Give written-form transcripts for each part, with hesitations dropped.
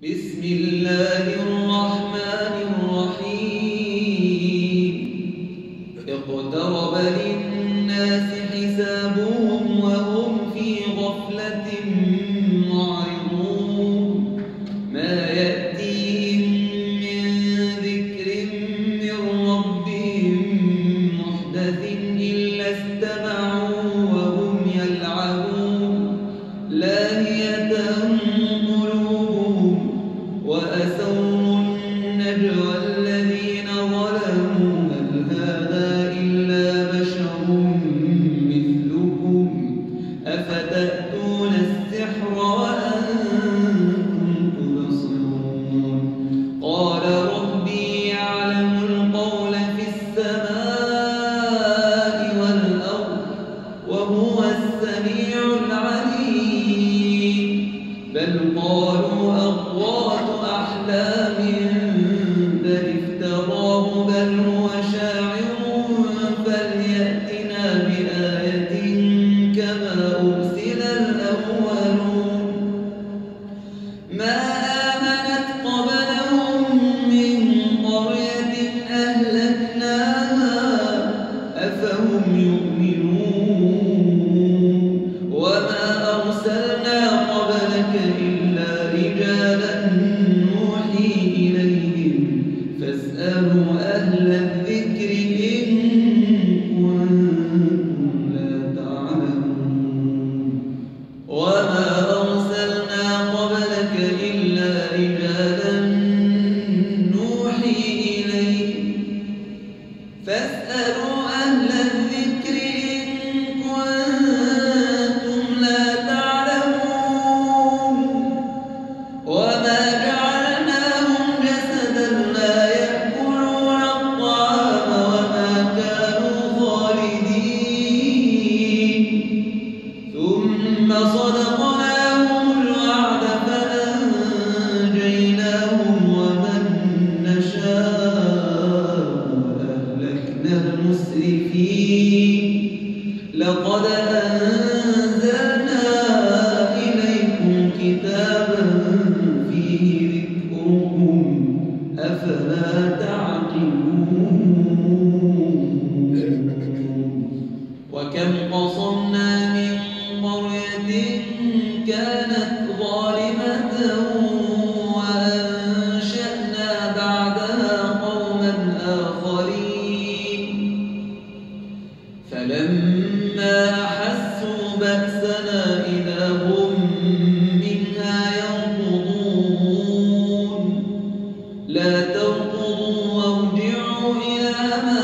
بسم الله الرحمن الرحيم اقترب للناس حسابهم وهم في غفلة معرضون ما يأتيهم من ذكر من ربهم محدث إلا استمعوا وهم يلعبون لاهية قلوبهم وأسروا النجوى الذين ظلموا هل هذا إلا بشر مثلكم أفتأتون السحر وأنتم تبصرون قال ربي يعلم القول في السماء والأرض وهو السميع العليم بل قالوا أضغاث أحلام بل افتراه بل هو شاعر فليأتنا بآية كما أرسل الأولون ما آمنت قبلهم من قرية أهلكناها أفهم يؤمنون وما أرسلنا قبلك إلا رجالا نوحي إليهم فاسألوا أهل الذكر إن كنتم لا تعلمون وما أرسلنا قبلك إلا رجالا نوحي إليهم فاسألوا أهل الذكر إن كنتم لا تعلمون وما جعلناهم جسدا لا يأكلون الطعام وما كانوا خالدين ثم صدقناهم الوعد فأنجيناهم ومن نشاء وأهلكنا المسرفين لقد أنزلنا إليكم كتابا فيه ذكركم أفلا تعقلون وكم قصمنا من قرية كانت ظالمة وأنشأنا بعدها قوما آخرين فلما أحسوا بأسنا إذا هم منها يركضون لا تركضوا وارجعوا إلى ما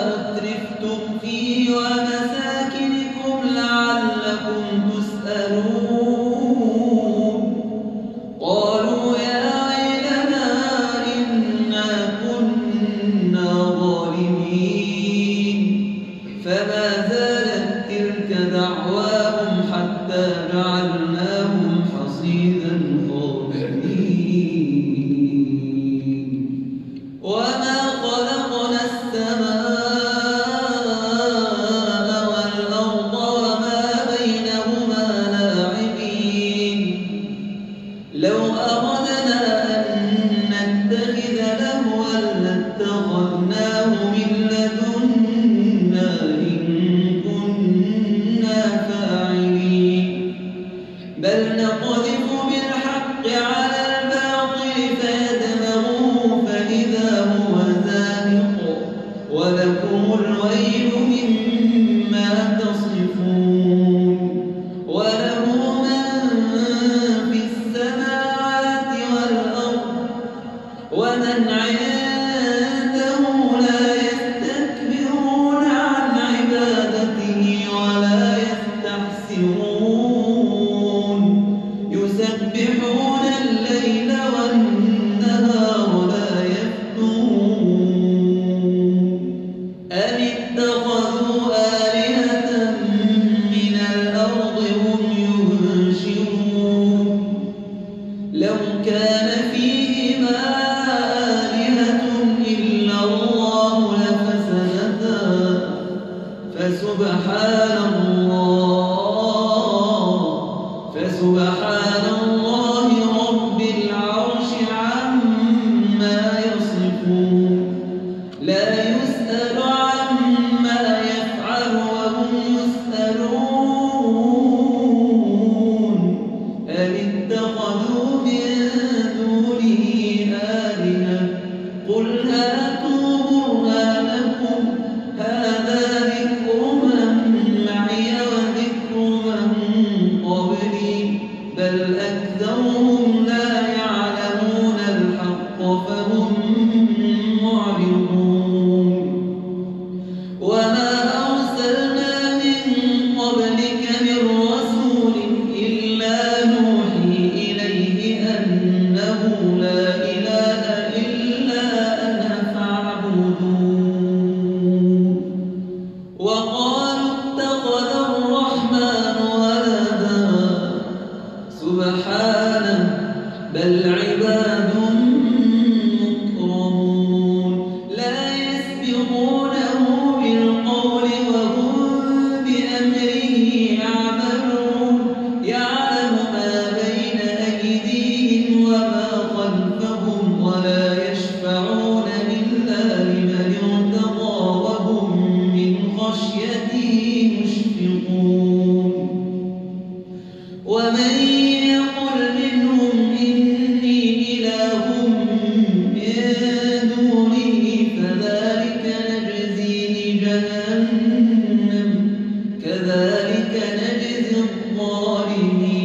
أترفتم فيه ومساكنكم لعلكم تسألون قالوا يا ويلنا إنا كنا ظالمين فما زالت تلك دعواهم حتى جعلناهم حصيدا خامدين وما خلقنا السماء والأرض وما بينهما لاعبين لو أردنا أن نتخذ لهوا لاتخذناه من لدنا إن كنا فاعلين بل نقذف بالحق على الباطل فيدمغه فإذا هو زاهق ولكم الويل مما تصفون وله من في السماوات والأرض ومن عنده لا يستكبرون عن عبادته ولا يستحسرون يسبحون الليل والنهار لا يفترون أم اتخذوا آلهة من الأرض هم ينشرون لو كان فيهما آلهة إلا الله لفسدتا فسبحان الله رب العرش أنه لا إله إلا أنا فاعبدون وقالوا اتخذ الرحمن ولدا سبحانه بل عباد مكرمون لا يسبقونه بالقول وهم بأمره يعملون يعلم ما بين أيديهم وما خلفهم ولا يشفعون إلا لمن ارتضى وهم من خشيته مشفقون ومن يقل منهم إني إله من دونه فذلك نجزيه جهنم كذلك نجزي الظالمين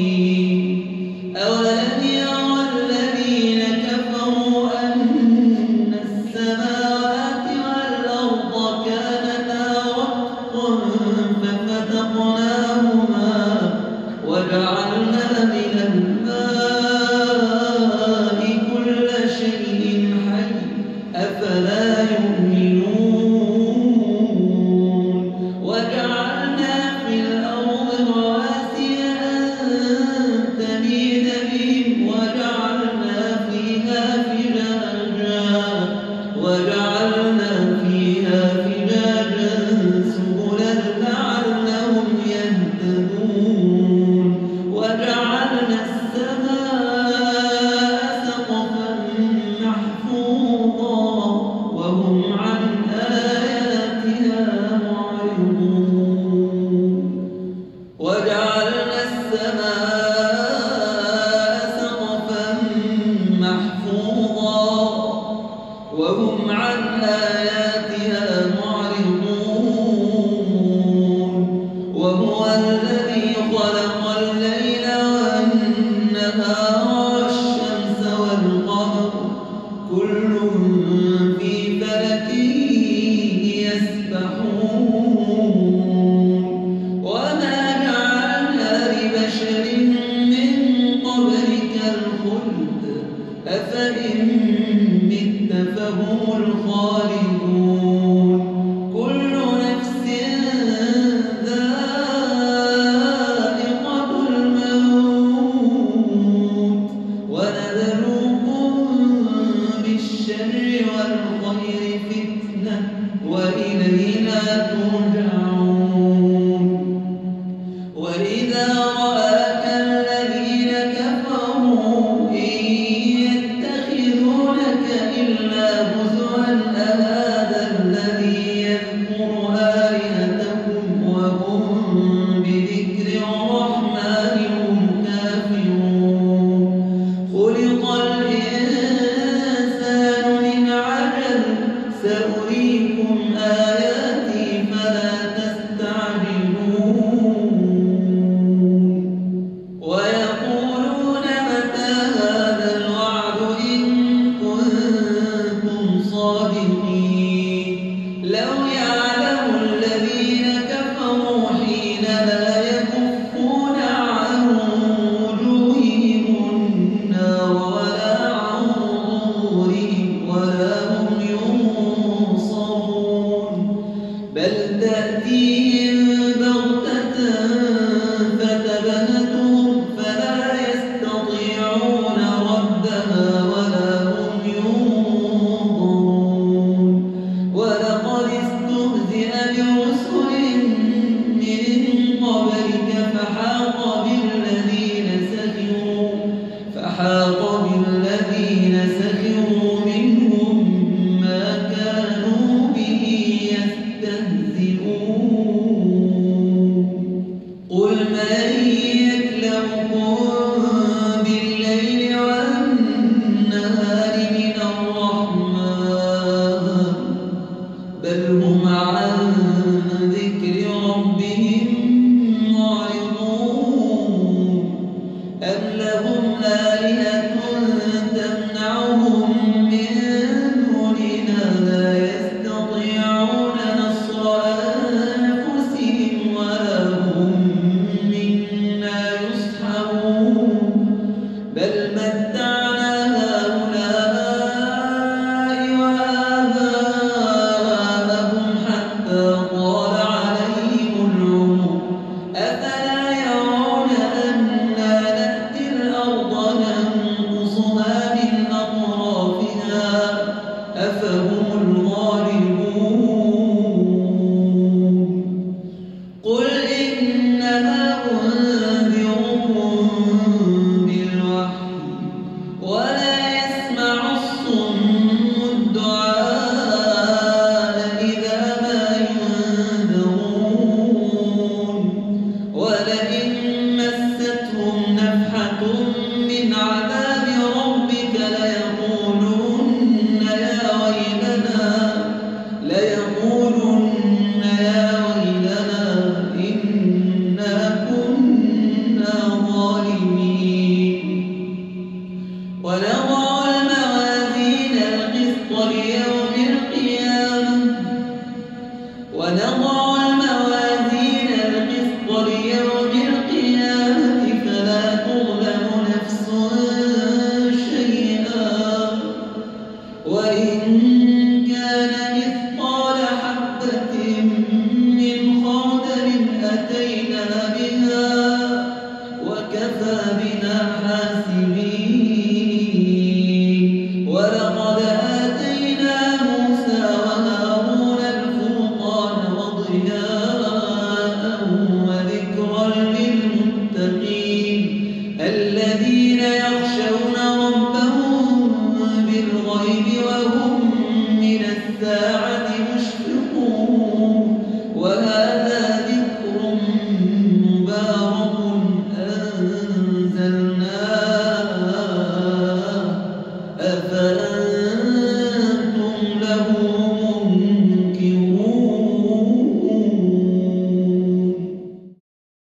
أولم يرى الذين كفروا أن السماوات والأرض كانتا رتقا ففتقناهما وجعلنا من الماء كل شيء حي أفلا يؤمنون وجعلنا في الأرض رواسي أن تميد بهم وجعلنا فيها فجاجا سبلا لعلهم يهتدون وجعلنا السماء سقفا محفوظا وهم عن آياتها معرضون وجعلنا السماء سقفا محفوظا وهم عن آياتها معرضون وهو الذي خلق الليل والنهار والشمس والقمر كل في فلك يسبحون وما جعلنا لبشر من قبلك الخلد أفإن مت فهم الخالدون كل نفس ذائقة الموت ونبلوكم بالشر والخير فتنة وإلينا ترجعون وإذا رآك الذين كفروا إن يتخذونك إلا هزوا أهذا الذي يذكر آلهتكم وهم بذكر الرحمن هم كافرون خلق الإنسان من عجل سأريكم آياتي فلا تستطيعون ولا يسمع الصم الدعاء إذا ما ينذرون ولئن مستهم نفحة من عذاب ربك ليقولن يا ويلنا إنا كنا ظالمين ولو